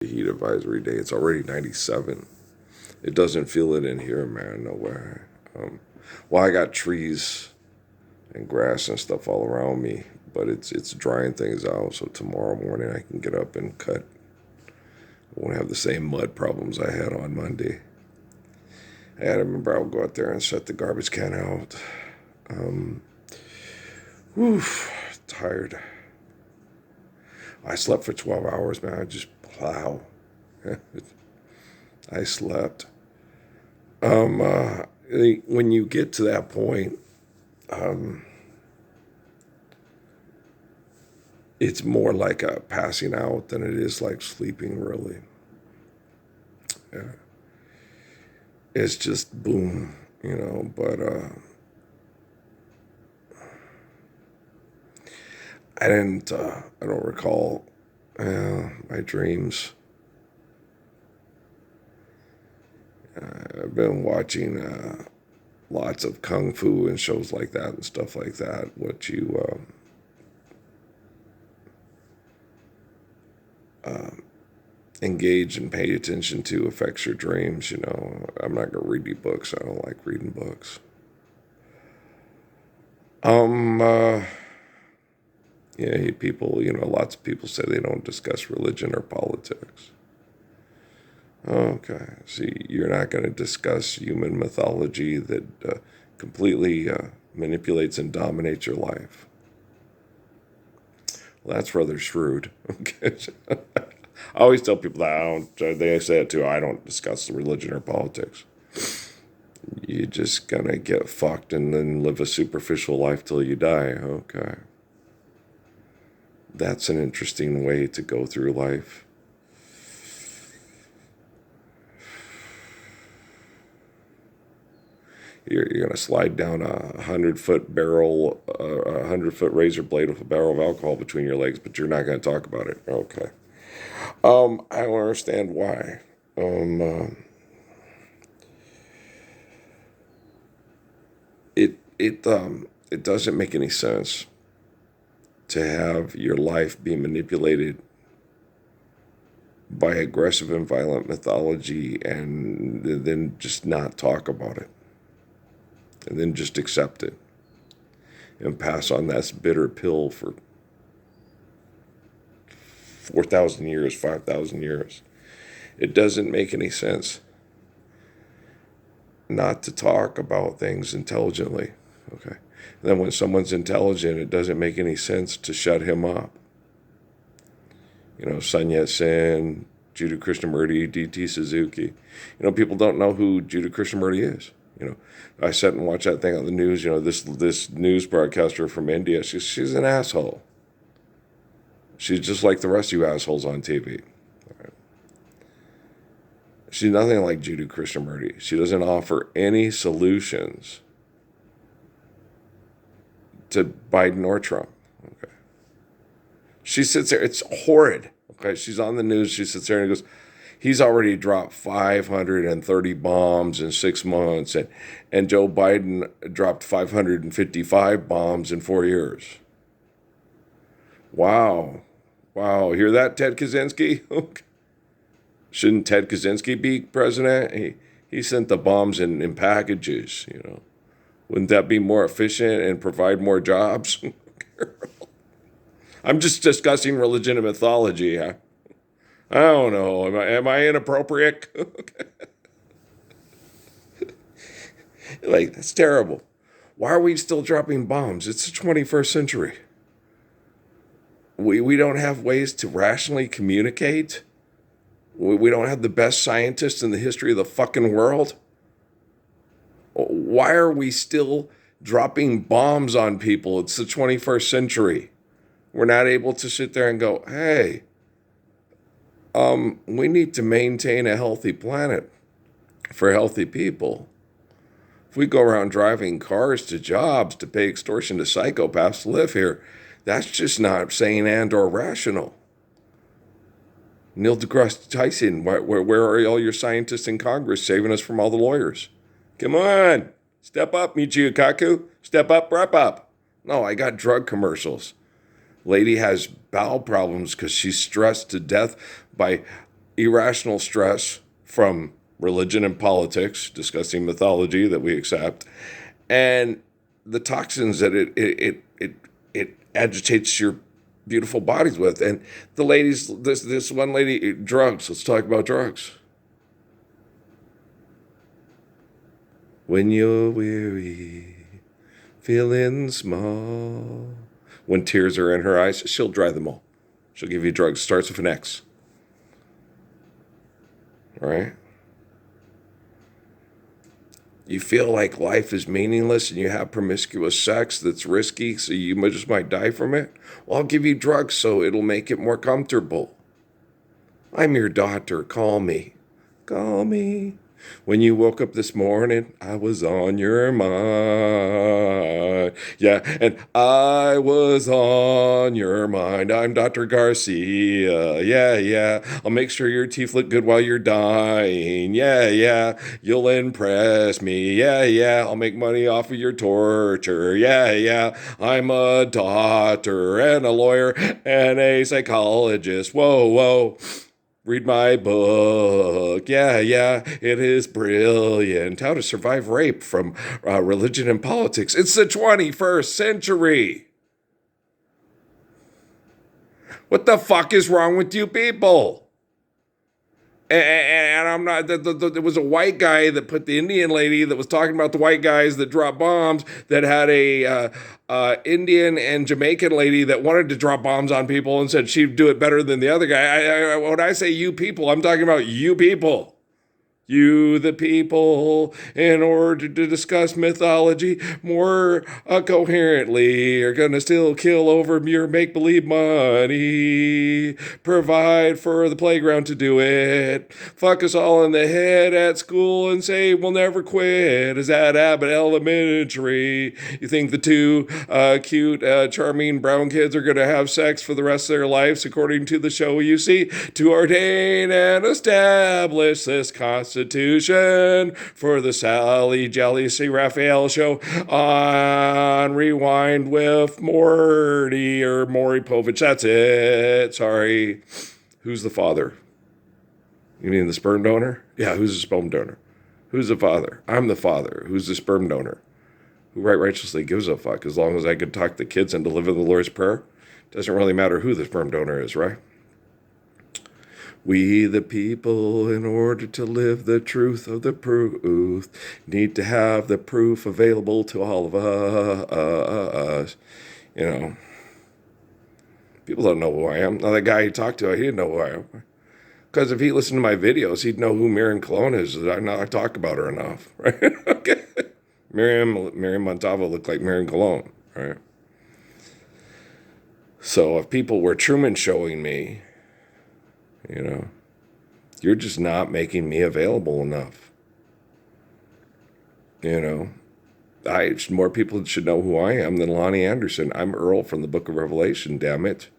heat advisory day. It's already 97. It doesn't feel it in here, man. No way. Well, I got trees and grass and stuff all around me, but it's drying things out. So tomorrow morning I can get up and cut. I won't have the same mud problems I had on Monday. I remember I'll go out there and set the garbage can out. Whew, tired. I slept for 12 hours, man. I just plow. I slept. When you get to that point, it's more like a passing out than it is like sleeping, really. Yeah. It's just boom, but I don't recall my dreams. I've been watching lots of kung fu and shows like that and stuff like that. What you engage and pay attention to affects your dreams. I'm not gonna read any books. I don't like reading books. Um, uh, yeah, people. Lots of people say they don't discuss religion or politics. Okay, see, you're not going to discuss human mythology that completely manipulates and dominates your life. Well, that's rather shrewd. Okay. I always tell people that I don't. They say it too. I don't discuss the religion or politics. You're just gonna get fucked and then live a superficial life till you die. Okay, that's an interesting way to go through life. You're going to slide down a 100-foot barrel, a 100-foot razor blade with a barrel of alcohol between your legs, but you're not going to talk about it. Okay. I don't understand why. It doesn't make any sense to have your life be manipulated by aggressive and violent mythology and then just not talk about it and then just accept it and pass on that bitter pill for 4,000 years, 5,000 years. It doesn't make any sense not to talk about things intelligently. Okay. And then when someone's intelligent, it doesn't make any sense to shut him up. Sun Yat-sen, Jiddu Krishnamurti, D.T. Suzuki. People don't know who Jiddu Krishnamurti is. I sat and watched that thing on the news. This news broadcaster from India. She's an asshole. She's just like the rest of you assholes on TV. Right. She's nothing like Jiddu Krishnamurti. She doesn't offer any solutions to Biden or Trump. Okay. She sits there. It's horrid. Okay. She's on the news. She sits there and goes, he's already dropped 530 bombs in 6 months, and Joe Biden dropped 555 bombs in 4 years. Wow. Hear that, Ted Kaczynski? Shouldn't Ted Kaczynski be president? He sent the bombs in packages, Wouldn't that be more efficient and provide more jobs? I'm just discussing religion and mythology. Huh? I don't know. Am I inappropriate? That's terrible. Why are we still dropping bombs? It's the 21st century. We don't have ways to rationally communicate. We don't have the best scientists in the history of the fucking world. Why are we still dropping bombs on people? It's the 21st century. We're not able to sit there and go, hey, we need to maintain a healthy planet for healthy people. If we go around driving cars to jobs to pay extortion to psychopaths to live here, that's just not sane and or rational. Neil deGrasse Tyson, where are all your scientists in Congress saving us from all the lawyers? Come on, step up, Michio Kaku. Step up, wrap up. No, I got drug commercials. Lady has bowel problems because she's stressed to death by irrational stress from religion and politics, discussing mythology that we accept, and the toxins that it agitates your beautiful bodies with. And the ladies, this one lady, drugs. Let's talk about drugs. When you're weary, feeling small, when tears are in her eyes, she'll dry them all. She'll give you drugs. Starts with an X. All right? You feel like life is meaningless and you have promiscuous sex that's risky, so you just might die from it? Well, I'll give you drugs so it'll make it more comfortable. I'm your doctor. Call me. Call me. When you woke up this morning, I was on your mind. Yeah, and I was on your mind. I'm Dr. Garcia. Yeah, yeah. I'll make sure your teeth look good while you're dying. Yeah, yeah. You'll impress me. Yeah, yeah. I'll make money off of your torture. Yeah, yeah. I'm a doctor and a lawyer and a psychologist. Whoa, whoa. Read my book. Yeah, yeah, it is brilliant. How to Survive Rape from Religion and Politics. It's the 21st century. What the fuck is wrong with you people? And I'm not, there was a white guy that put the Indian lady that was talking about the white guys that drop bombs, that had a Indian and Jamaican lady that wanted to drop bombs on people and said she'd do it better than the other guy. When I say you people, I'm talking about you people. You, the people, in order to discuss mythology more coherently, are going to still kill over your make-believe money, provide for the playground to do it, fuck us all in the head at school and say we'll never quit. Is that Abbott Elementary? You think the two cute, charming brown kids are going to have sex for the rest of their lives, according to the show you see, to ordain and establish this Constitution for the Sally Jelly C. Raphael show on Rewind with Morty or Maury Povich. That's it. Sorry. Who's the father? You mean the sperm donor? Yeah, who's the sperm donor? Who's the father? I'm the father. Who's the sperm donor? Who right righteously gives a fuck as long as I can talk the kids into living the Lord's Prayer? Doesn't really matter who the sperm donor is, right? We, the people, in order to live the truth of the proof, need to have the proof available to all of us. You know, people don't know who I am. Now, that guy he talked to, he didn't know who I am. Because if he listened to my videos, he'd know who Miriam Cologne is. I talk about her enough, right? Okay. Miriam Montalvo looked like Miriam Cologne, right? So if people were Truman showing me, you know, you're just not making me available enough. You know, more people should know who I am than Lonnie Anderson. I'm Earl from the Book of Revelation, damn it.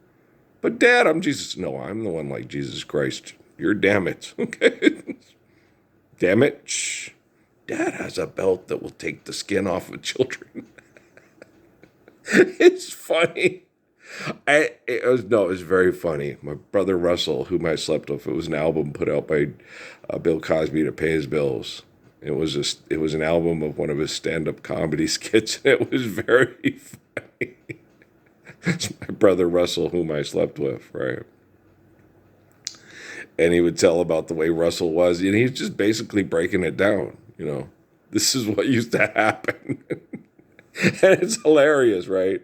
But Dad, I'm Jesus. No, I'm the one like Jesus Christ. You're damn it, okay? Damn it. Shh. Dad has a belt that will take the skin off of children. It's funny. It was very funny. My brother Russell, whom I slept with, it was an album put out by Bill Cosby to pay his bills. It was an album of one of his stand-up comedy skits. It was very funny. It's my brother Russell, whom I slept with, right? And he would tell about the way Russell was, and he's just basically breaking it down. You know, this is what used to happen, and it's hilarious, right?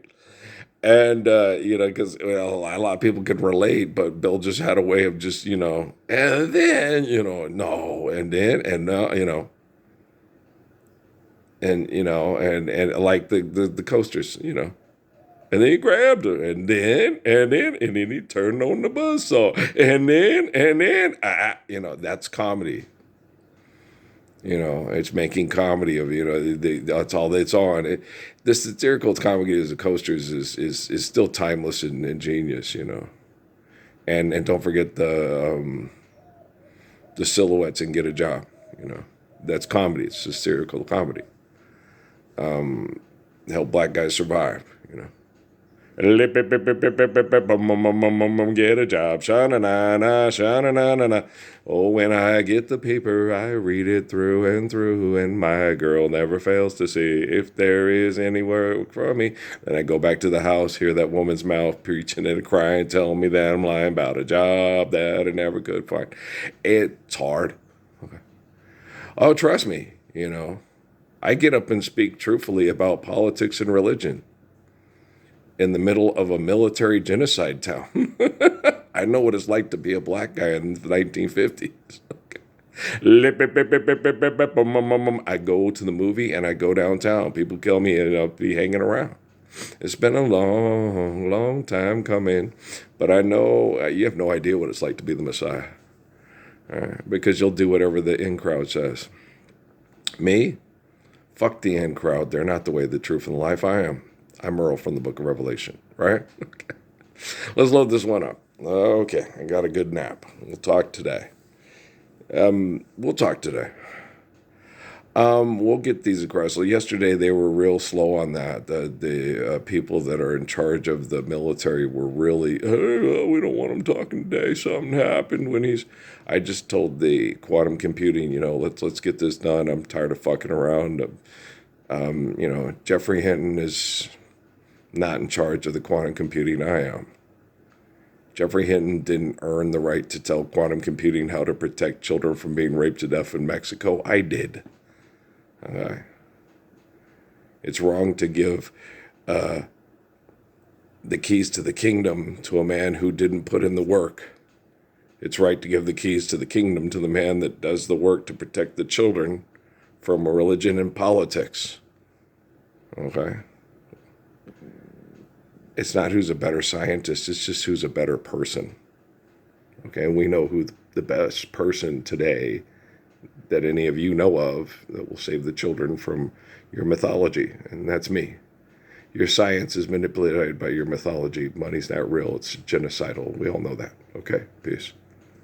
And, you know, because a lot of people could relate, but Bill just had a way of just, you know, and then, you know, no, and then, and no, you know, and like the coasters, you know, and then he grabbed her, and then he turned on the buzzsaw, and then, you know, that's comedy. You know, it's making comedy of, you know, that's all it's on. The satirical comedy as the coasters is still timeless and ingenious, you know. And don't forget the silhouettes and Get a Job, you know. That's comedy. It's satirical comedy. Help black guys survive, you know. Get a job. Sha-na-na-na, sha-na-na-na-na. Oh, when I get the paper, I read it through and through, and my girl never fails to see if there is any work for me. Then I go back to the house, hear that woman's mouth preaching and crying, telling me that I'm lying about a job that I never could find. It's hard. Okay. Oh, trust me, I get up and speak truthfully about politics and religion in the middle of a military genocide town. I know what it's like to be a black guy in the 1950s. I go to the movie and I go downtown. People kill me and I'll be hanging around. It's been a long, long time coming, but I know you have no idea what it's like to be the Messiah. All right? Because you'll do whatever the in crowd says. Me? Fuck the in crowd. They're not the way, the truth, and the life. I am. I'm Earl from the book of Revelation, right? Okay. Let's load this one up. Okay, I got a good nap. We'll talk today. We'll talk today. We'll get these across. So yesterday they were real slow on that. The people that are in charge of the military were really, we don't want him talking today. Something happened when he's. I just told the quantum computing, let's get this done. I'm tired of fucking around. Jeffrey Hinton is not in charge of the quantum computing. I am. Jeffrey Hinton didn't earn the right to tell quantum computing how to protect children from being raped to death in Mexico. I did. It's wrong to give the keys to the kingdom to a man who didn't put in the work. It's right to give the keys to the kingdom to the man that does the work to protect the children from religion and politics. Okay? It's not who's a better scientist, it's just who's a better person. Okay, and we know who the best person today that any of you know of that will save the children from your mythology, and that's me. Your science is manipulated by your mythology. Money's not real, it's genocidal. We all know that. Okay, peace.